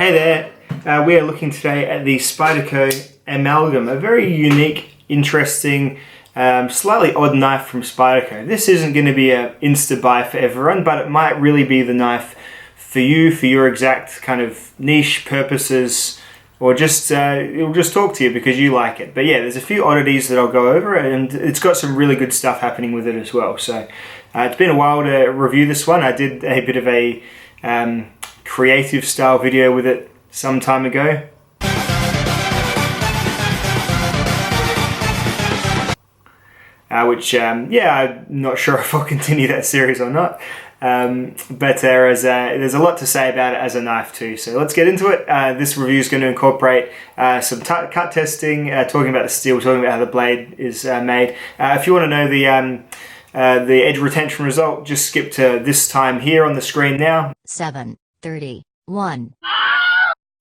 Hey there, we are looking today at the Spyderco Amalgam, a very unique, interesting, slightly odd knife from Spyderco. This isn't going to be an insta buy for everyone, but it might really be the knife for you, for your exact kind of niche purposes, or just it'll just talk to you because you like it. But yeah, there's a few oddities that I'll go over, and it's got some really good stuff happening with it as well. So it's been a while to review this one. I did a bit of a creative style video with it some time ago. I'm not sure if I'll continue that series or not. But there's a lot to say about it as a knife too. So let's get into it. This review is going to incorporate some cut testing, talking about the steel, talking about how the blade is made. If you want to know the edge retention result, just skip to this time here on the screen now. 7:31.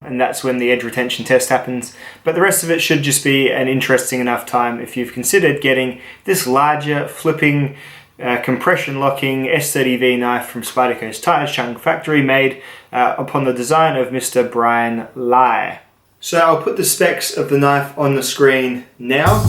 And that's when the edge retention test happens. But the rest of it should just be an interesting enough time if you've considered getting this larger flipping compression locking S30V knife from Spyderco's Taichung factory, made upon the design of Mr. Brian Lai. So I'll put the specs of the knife on the screen now.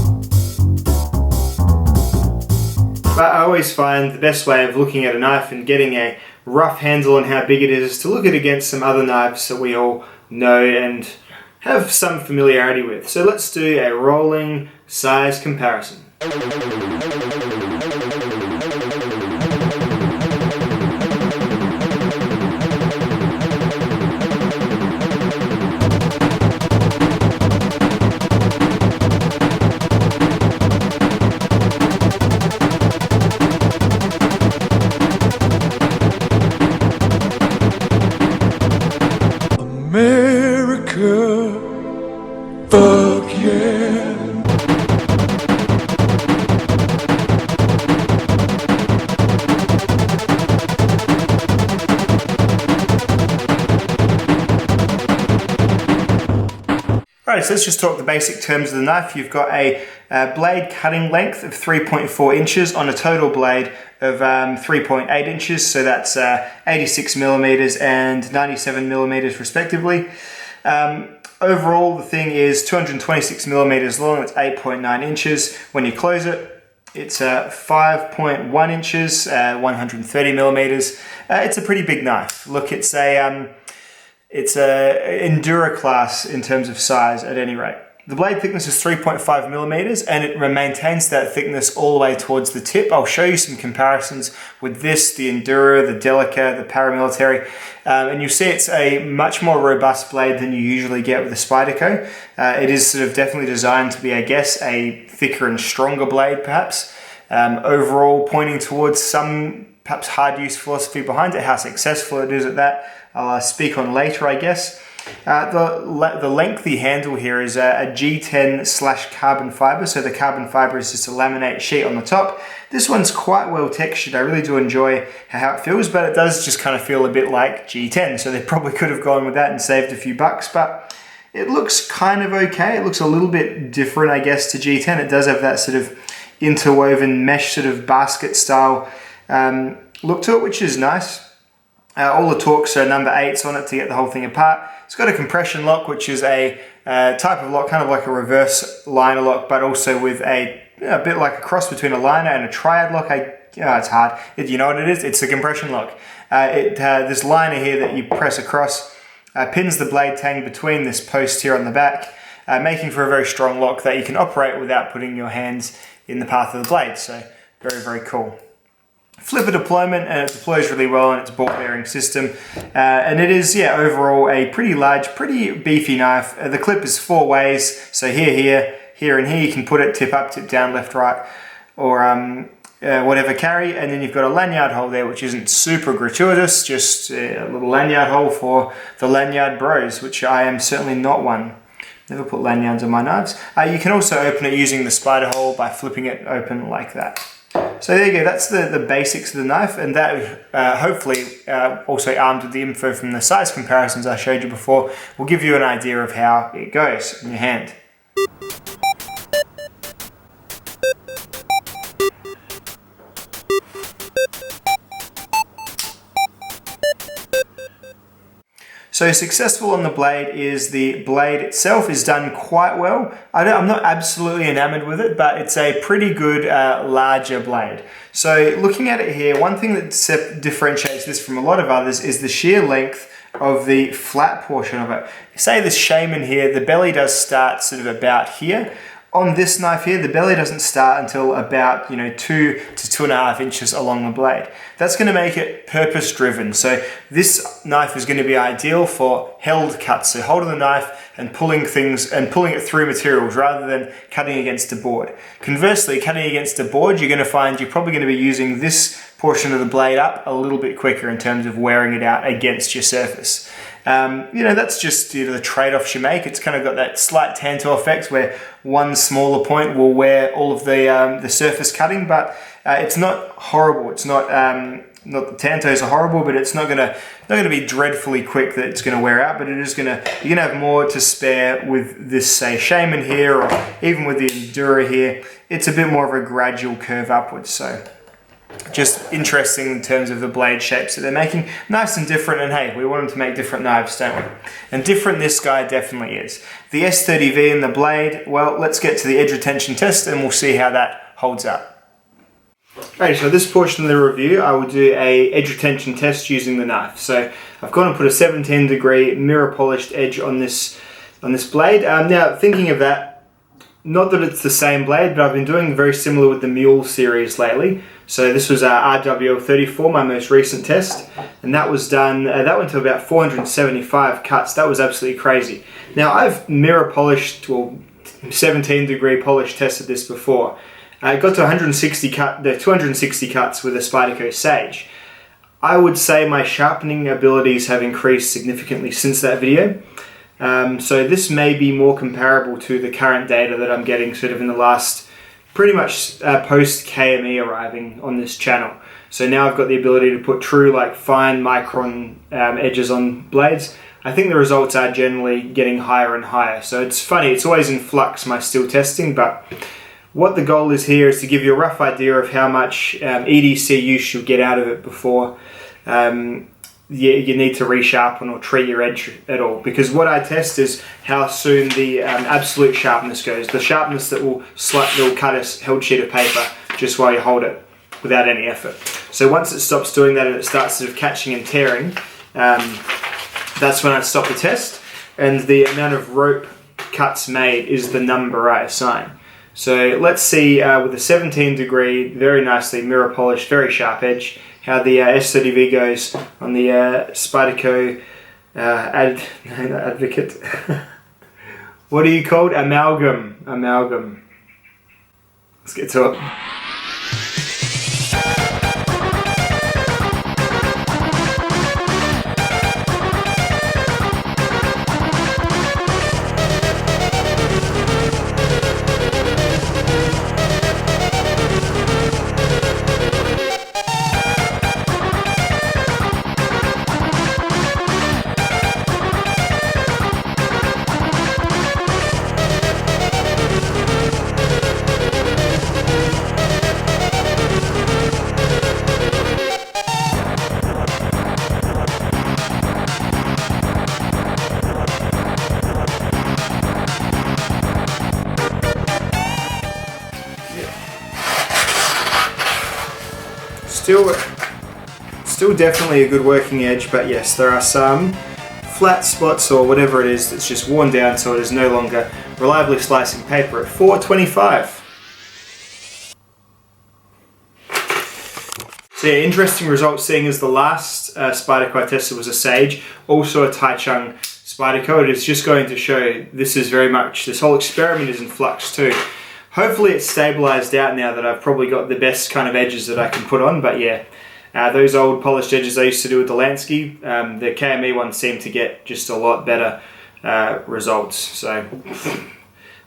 But I always find the best way of looking at a knife and getting a rough handle on how big it is to look at it against some other knives that we all know and have some familiarity with. So let's do a rolling size comparison. America, fuck yeah. Alright, so let's just talk the basic terms of the knife. You've got a blade cutting length of 3.4 inches on a total blade of 3.8 inches, so that's 86 millimeters and 97 millimeters respectively. Overall, the thing is 226 millimeters long, it's 8.9 inches. When you close it, it's 5.1 inches, 130 millimeters. It's a pretty big knife. Look, it's a Endura class in terms of size at any rate. The blade thickness is 3.5 millimeters and it maintains that thickness all the way towards the tip. I'll show you some comparisons with this, the Endura, the Delica, the Paramilitary, and you'll see it's a much more robust blade than you usually get with the Spyderco. It is sort of definitely designed to be, I guess, a thicker and stronger blade perhaps. Overall, pointing towards some perhaps hard use philosophy behind it, how successful it is at that, I'll speak on later, I guess. The lengthy handle here is a G10/carbon fiber, so the carbon fiber is just a laminate sheet on the top. This one's quite well textured. I really do enjoy how it feels, but it does just kind of feel a bit like G10, so they probably could have gone with that and saved a few bucks, but it looks kind of okay. It looks a little bit different, I guess, to G10. It does have that sort of interwoven mesh sort of basket style look to it, which is nice. All the Torx are number 8s on it to get the whole thing apart. It's got a compression lock, which is a type of lock, kind of like a reverse liner lock, but also with a bit like a cross between a liner and a triad lock. It's hard. You know what it is? It's the compression lock. This liner here that you press across pins the blade tang between this post here on the back, making for a very strong lock that you can operate without putting your hands in the path of the blade. So very, very cool. Flipper deployment, and it deploys really well, and it's a ball bearing system, and it is overall a pretty large, pretty beefy knife. The clip is 4 ways, so here and here. You can put it tip up, tip down, left, right, or whatever carry, and then you've got a lanyard hole there, which isn't super gratuitous, just a little lanyard hole for the lanyard bros, which I am certainly not one. Never put lanyards on my knives. You can also open it using the spider hole by flipping it open like that. So there you go, that's the basics of the knife, and that hopefully also armed with the info from the size comparisons I showed you before will give you an idea of how it goes in your hand. So successful on the blade is the blade itself is done quite well. I'm not absolutely enamored with it, but it's a pretty good larger blade. So looking at it here, one thing that differentiates this from a lot of others is the sheer length of the flat portion of it. Say this shaman here, the belly does start sort of about here. On this knife here, the belly doesn't start until about 2 to 2.5 inches along the blade. That's going to make it purpose driven. So this knife is going to be ideal for held cuts. So holding the knife and pulling it through materials rather than cutting against a board. Conversely, cutting against a board, you're going to find you're probably going to be using this portion of the blade up a little bit quicker in terms of wearing it out against your surface. That's just the trade-offs you make. It's kind of got that slight tanto effect where one smaller point will wear all of the surface cutting, but it's not horrible. It's not the tantos are horrible, but it's not gonna be dreadfully quick that it's gonna wear out. But you're gonna have more to spare with this, say, shaman here, or even with the Endura here. It's a bit more of a gradual curve upwards. So just interesting in terms of the blade shapes that they're making. Nice and different, and hey, we want them to make different knives, don't we? And different this guy definitely is. The S30V and the blade, well, let's get to the edge retention test and we'll see how that holds up. Okay, so this portion of the review, I will do a edge retention test using the knife. So I've gone and put a 17-degree mirror polished edge on this blade. Now, thinking of that, not that it's the same blade, but I've been doing very similar with the Mule series lately. So this was RWL34, my most recent test, and that was done, that went to about 475 cuts. That was absolutely crazy. Now I've mirror polished, or 17-degree polish tested this before. I got to 260 cuts with a Spyderco Sage. I would say my sharpening abilities have increased significantly since that video. So this may be more comparable to the current data that I'm getting sort of in the last, pretty much post KME arriving on this channel. So now I've got the ability to put true fine micron edges on blades. I think the results are generally getting higher and higher. So it's funny, it's always in flux, my steel testing, but what the goal is here is to give you a rough idea of how much EDC use you'll get out of it before you need to resharpen or treat your edge at all. Because what I test is how soon the absolute sharpness goes. The sharpness that will cut a held sheet of paper just while you hold it without any effort. So once it stops doing that and it starts sort of catching and tearing, that's when I stop the test. And the amount of rope cuts made is the number I assign. So let's see with a 17-degree, very nicely mirror polished, very sharp edge, how the S30V goes on the Spyderco Advocate. What are you called? Amalgam. Amalgam. Let's get to it. Still definitely a good working edge, but yes, there are some flat spots or whatever it is that's just worn down, so it is no longer reliably slicing paper at 425. So yeah, interesting results, seeing as the last Spyderco I tested was a Sage, also a Taichung Spyderco. It is just going to show this whole experiment is in flux too. Hopefully it's stabilized out now that I've probably got the best kind of edges that I can put on, but yeah, those old polished edges I used to do with the Lansky, the KME ones seem to get just a lot better results. So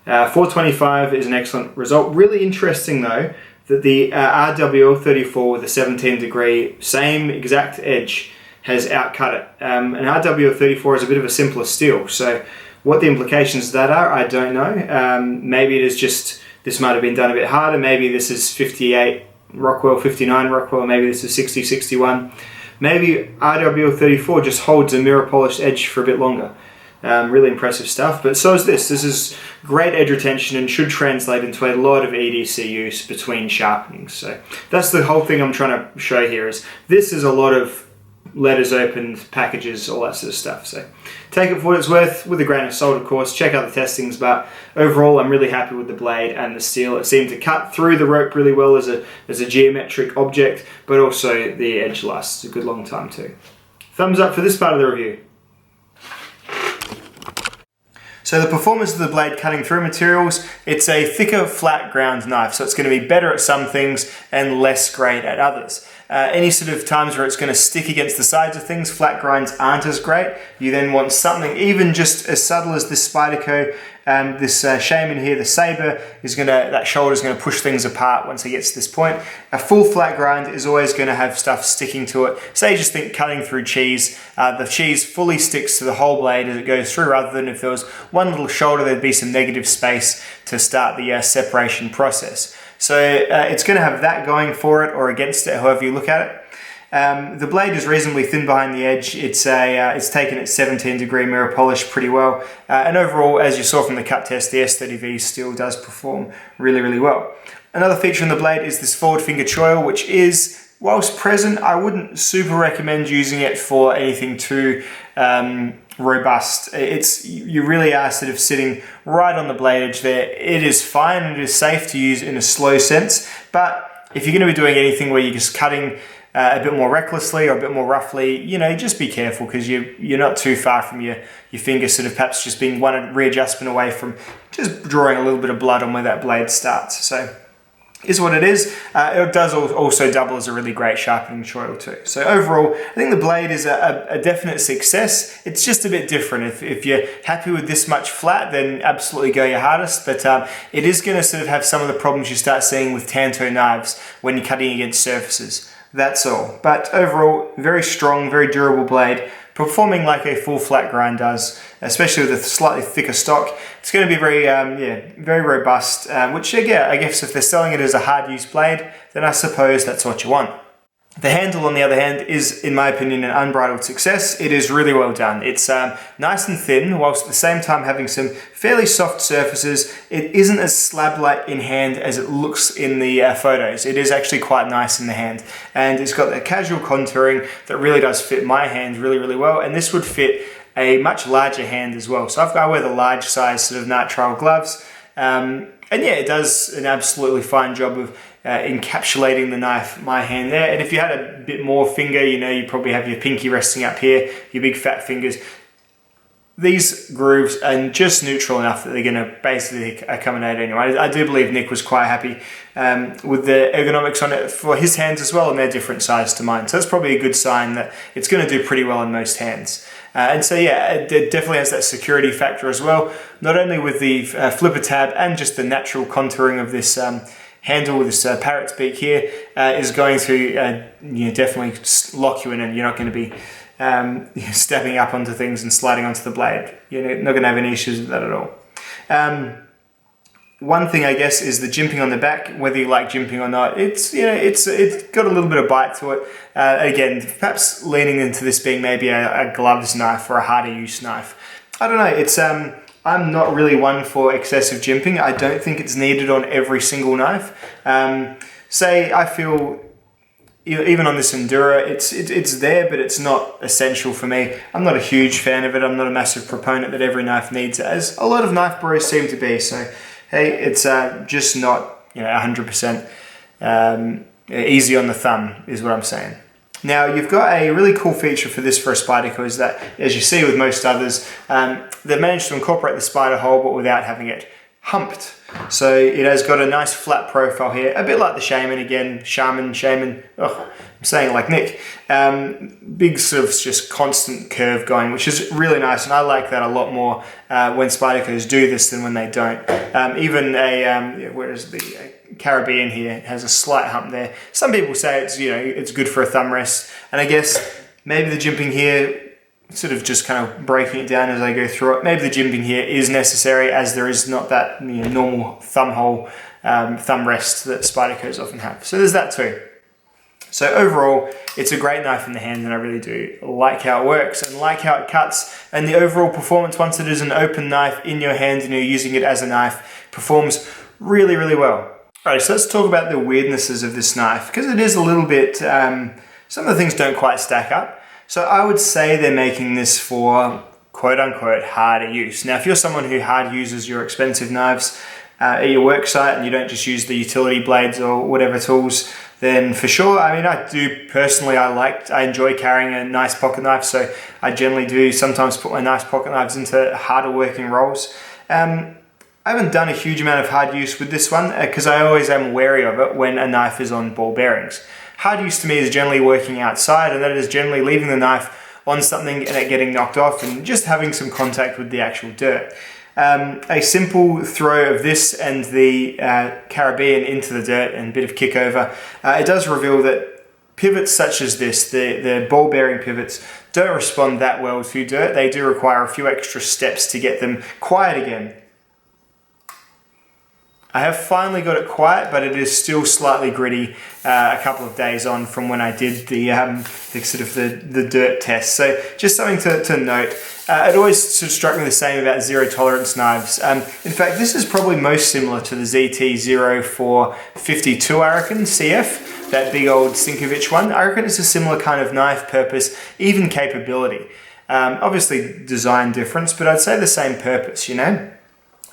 425 is an excellent result. Really interesting though that the RWL34 with a 17-degree, same exact edge, has outcut it. And RWL34 is a bit of a simpler steel, so what the implications of that are, I don't know. Maybe it is just, this might have been done a bit harder, maybe this is 58 Rockwell, 59 Rockwell, maybe this is 60, 61. Maybe RWL34 just holds a mirror polished edge for a bit longer. Really impressive stuff, but so is this. This is great edge retention and should translate into a lot of EDC use between sharpenings. So that's the whole thing I'm trying to show here, is this is a lot of letters opened, packages, all that sort of stuff. So take it for what it's worth, with a grain of salt of course, check out the testings, but overall I'm really happy with the blade and the steel. It seemed to cut through the rope really well as a geometric object, but also the edge lasts a good long time too. Thumbs up for this part of the review. So the performance of the blade cutting through materials, it's a thicker flat ground knife, so it's going to be better at some things and less great at others. Any sort of times where it's going to stick against the sides of things, flat grinds aren't as great. You then want something even just as subtle as this Spyderco. This shaman here, the saber, that shoulder is going to push things apart once it gets to this point. A full flat grind is always going to have stuff sticking to it. Say just think cutting through cheese, the cheese fully sticks to the whole blade as it goes through, rather than if there was one little shoulder there'd be some negative space to start the separation process. So it's going to have that going for it, or against it, however you look at it. The blade is reasonably thin behind the edge. It's taken its 17-degree mirror polish pretty well. And overall, as you saw from the cut test, the S30V still does perform really, really well. Another feature on the blade is this forward finger choil, which is, whilst present, I wouldn't super recommend using it for anything too robust. You really are sort of sitting right on the blade edge there. It is fine and it is safe to use in a slow sense, but if you're going to be doing anything where you're just cutting a bit more recklessly or a bit more roughly, just be careful, because you're not too far from your finger sort of perhaps just being one readjustment away from just drawing a little bit of blood on where that blade starts. So is what it is. It does also double as a really great sharpening choil too. So overall, I think the blade is a definite success. It's just a bit different. If you're happy with this much flat, then absolutely go your hardest, but it is going to sort of have some of the problems you start seeing with Tanto knives when you're cutting against surfaces. That's all. But overall, very strong, very durable blade, performing like a full flat grind does, especially with a slightly thicker stock. It's going to be very, very robust, which again, I guess if they're selling it as a hard use blade, then I suppose that's what you want. The handle, on the other hand, is, in my opinion, an unbridled success. It is really well done. It's nice and thin, whilst at the same time having some fairly soft surfaces. It isn't as slab-like in hand as it looks in the photos. It is actually quite nice in the hand. And it's got that casual contouring that really does fit my hand really, really well. And this would fit a much larger hand as well. So I wear the large size sort of nitrile gloves. And yeah, it does an absolutely fine job of encapsulating the knife, my hand there. And if you had a bit more finger, you probably have your pinky resting up here, your big fat fingers. These grooves are just neutral enough that they're going to basically accommodate anyway. I do believe Nick was quite happy with the ergonomics on it for his hands as well, and they're different size to mine. So that's probably a good sign that it's going to do pretty well in most hands. And so yeah, it definitely has that security factor as well, not only with the flipper tab and just the natural contouring of this handle with this parrot's beak here is going to definitely lock you in, and you're not going to be stepping up onto things and sliding onto the blade. You're not going to have any issues with that at all. One thing, I guess, is the jimping on the back. Whether you like jimping or not, it's got a little bit of bite to it. Again, perhaps leaning into this being maybe a gloves knife or a harder use knife. I don't know. I'm not really one for excessive jimping. I don't think it's needed on every single knife. Say I feel, even on this Endura, it's there, but it's not essential for me. I'm not a huge fan of it. I'm not a massive proponent that every knife needs it, as a lot of knife bros seem to be. So hey, it's just not 100% easy on the thumb, is what I'm saying. Now, you've got a really cool feature for this for a Spyderco, is that, as you see with most others, they've managed to incorporate the spider hole, but without having it humped. So it has got a nice flat profile here, a bit like the shaman again, shaman, I'm saying it like Nick. Big sort of just constant curve going, which is really nice, and I like that a lot more when Spydercos do this than when they don't. Even where is the Caribbean here has a slight hump there. Some people say it's good for a thumb rest, and I guess maybe the jimping here, sort of just kind of breaking it down as I go through it, maybe the jimping here is necessary, as there is not that normal thumb hole, thumb rest that Spydercos often have. So there's that too. So overall, it's a great knife in the hand, and I really do like how it works and like how it cuts, and the overall performance once it is an open knife in your hand and you're using it as a knife performs really, really well. Alright, so let's talk about the weirdnesses of this knife, because it is a little bit, some of the things don't quite stack up. So I would say they're making this for quote-unquote harder use. Now, if you're someone who hard uses your expensive knives at your work site and you don't just use the utility blades or whatever tools, then for sure, I mean, I do personally, I enjoy carrying a nice pocket knife, so I generally do sometimes put my nice pocket knives into harder working roles. I haven't done a huge amount of hard use with this one because I always am wary of it when a knife is on ball bearings. Hard use to me is generally working outside, and that is generally leaving the knife on something and it getting knocked off and just having some contact with the actual dirt. A simple throw of this and the Caribbean into the dirt and a bit of kick over, it does reveal that pivots such as this, the ball bearing pivots, don't respond that well to dirt. They do require a few extra steps to get them quiet again. I have finally got it quiet, but it is still slightly gritty a couple of days on from when I did the dirt test. So just something to note. It always sort of struck me the same about zero tolerance knives. In fact, this is probably most similar to the ZT-0452, I reckon, CF, that big old Sinkovich one. I reckon it's a similar kind of knife purpose, even capability. Obviously design difference, but I'd say the same purpose, you know?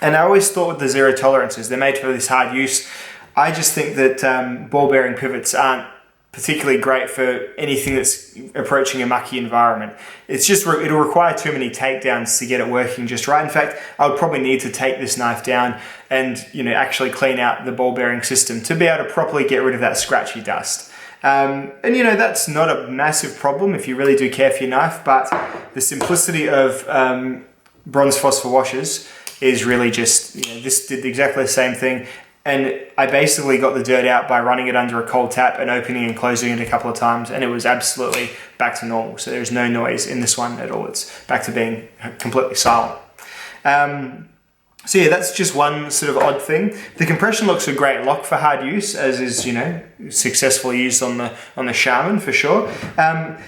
And I always thought with the zero tolerances, they're made for this hard use. I just think that ball bearing pivots aren't particularly great for anything that's approaching a mucky environment. It's just, it'll require too many takedowns to get it working just right. In fact, I would probably need to take this knife down and, you know, actually clean out the ball bearing system to be able to properly get rid of that scratchy dust. And you know, that's not a massive problem if you really do care for your knife, but the simplicity of bronze phosphor washers is really just, you know, this did exactly the same thing. And I basically got the dirt out by running it under a cold tap and opening and closing it a couple of times, and it was absolutely back to normal. So there's no noise in this one at all. It's back to being completely silent. So yeah, that's just one sort of odd thing. The compression lock's a great lock for hard use, as is, you know, successfully used on the Shaman for sure. I'm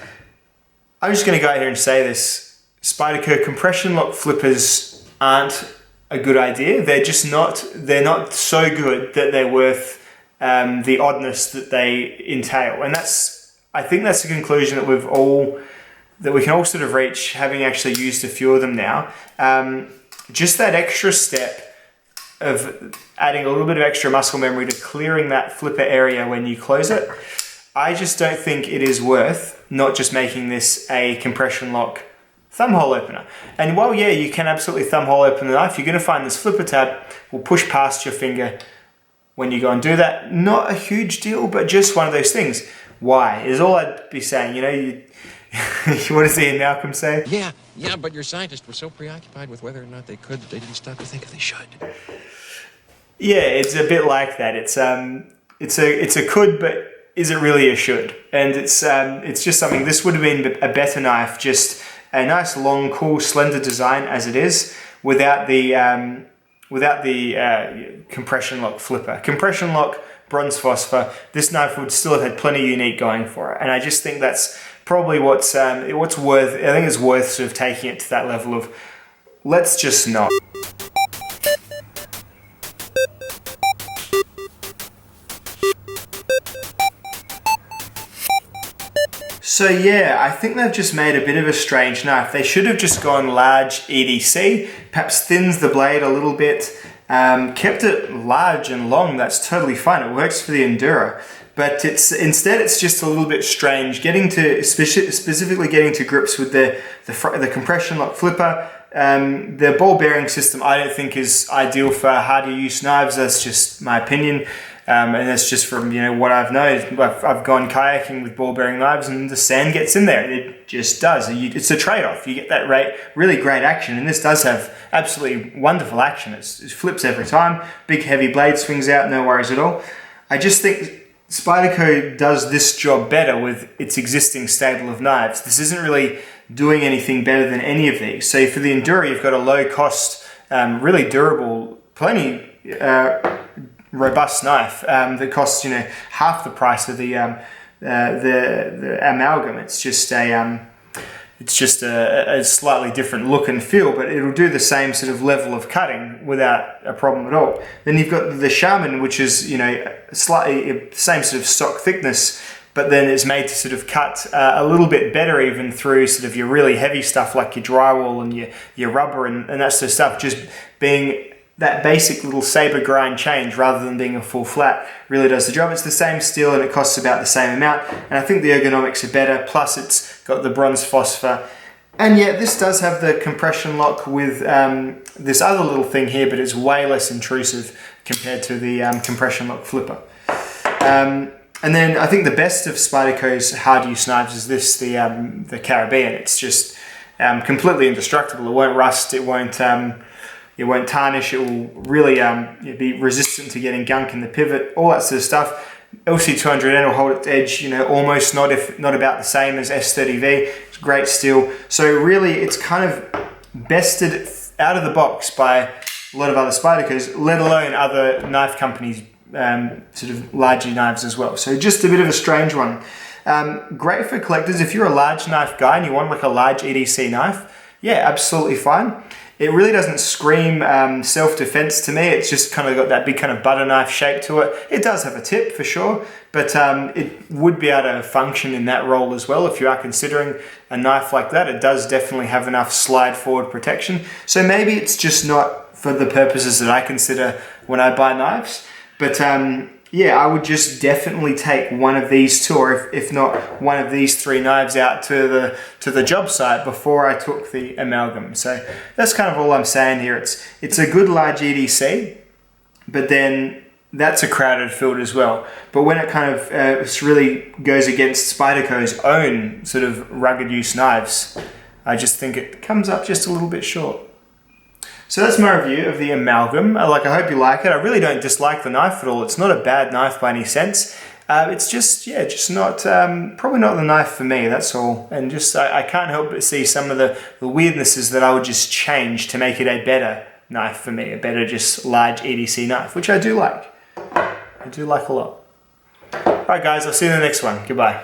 just going to go out here and say this: Spyderco compression lock flippers aren't a good idea. They're just not. They're not so good that they're worth the oddness that they entail. And I think that's a conclusion that we can all sort of reach, having actually used a few of them now. Just that extra step of adding a little bit of extra muscle memory to clearing that flipper area when you close it, I just don't think it is worth not just making this a compression lock thumb hole opener. And while, yeah, you can absolutely thumb hole open the knife, you're going to find this flipper tab will push past your finger when you go and do that. Not a huge deal, but just one of those things. Why? Is all I'd be saying. You know, what does Ian Malcolm say? Yeah, but your scientists were so preoccupied with whether or not they could that they didn't stop to think if they should. Yeah, it's a bit like that. It's a could, but is it really a should? And it's just something. This would have been a better knife, just a nice, long, cool, slender design as it is, without the compression lock flipper. Compression lock, bronze phosphor. This knife would still have had plenty unique going for it, and I just think that's probably what's worth. I think it's worth sort of taking it to that level of let's just not. So yeah, I think they've just made a bit of a strange knife. They should have just gone large EDC, perhaps thins the blade a little bit, kept it large and long. That's totally fine. It works for the Enduro. But instead it's just a little bit strange. Specifically getting to grips with the compression lock flipper. The ball bearing system I don't think is ideal for harder use knives. That's just my opinion. And that's just from, you know, what I've known. I've gone kayaking with ball bearing knives and the sand gets in there. It just does. It's a trade-off. You get that really great action, and this does have absolutely wonderful action. It flips every time. Big heavy blade swings out, no worries at all. I just think Spyderco does this job better with its existing stable of knives. This isn't really doing anything better than any of these. So for the Enduro, you've got a low cost, really durable, robust knife that costs, you know, half the price of the the Amalgam. It's just a slightly different look and feel, but it'll do the same sort of level of cutting without a problem at all. Then you've got the Shaman, which is, you know, slightly same sort of stock thickness, but then it's made to sort of cut a little bit better even through sort of your really heavy stuff like your drywall and your rubber and that sort of stuff. Just being that basic little saber grind change rather than being a full flat really does the job. It's the same steel and it costs about the same amount, and I think the ergonomics are better, plus it's got the bronze phosphor. And yeah, this does have the compression lock with this other little thing here, but it's way less intrusive compared to the compression lock flipper. And then I think the best of Spyderco's hard use knives is this, the Caribbean. It's just completely indestructible. It won't rust, it won't tarnish, it will really be resistant to getting gunk in the pivot, all that sort of stuff. LC200N will hold its edge, you know, almost not, if not about the same as S30V. It's great steel. So really it's kind of bested out of the box by a lot of other Spydercos, let alone other knife companies, sort of larger knives as well. So just a bit of a strange one. Great for collectors. If you're a large knife guy and you want like a large EDC knife, yeah, absolutely fine. It really doesn't scream self-defense to me. It's just kind of got that big kind of butter knife shape to it. It does have a tip for sure, but it would be able to function in that role as well if you are considering a knife like that. It does definitely have enough slide forward protection. So maybe it's just not for the purposes that I consider when I buy knives. But yeah, I would just definitely take one of these two, or if not one of these three knives out to the job site before I took the Amalgam. So that's kind of all I'm saying here. It's a good large EDC, but then that's a crowded field as well. But when it kind of really goes against Spyderco's own sort of rugged use knives, I just think it comes up just a little bit short. So that's my review of the Amalgam. I hope you like it. I really don't dislike the knife at all. It's not a bad knife by any sense. It's just not, probably not the knife for me, that's all. And just, I can't help but see some of the weirdnesses that I would just change to make it a better knife for me, a better just large EDC knife, which I do like. I do like a lot. Alright guys, I'll see you in the next one. Goodbye.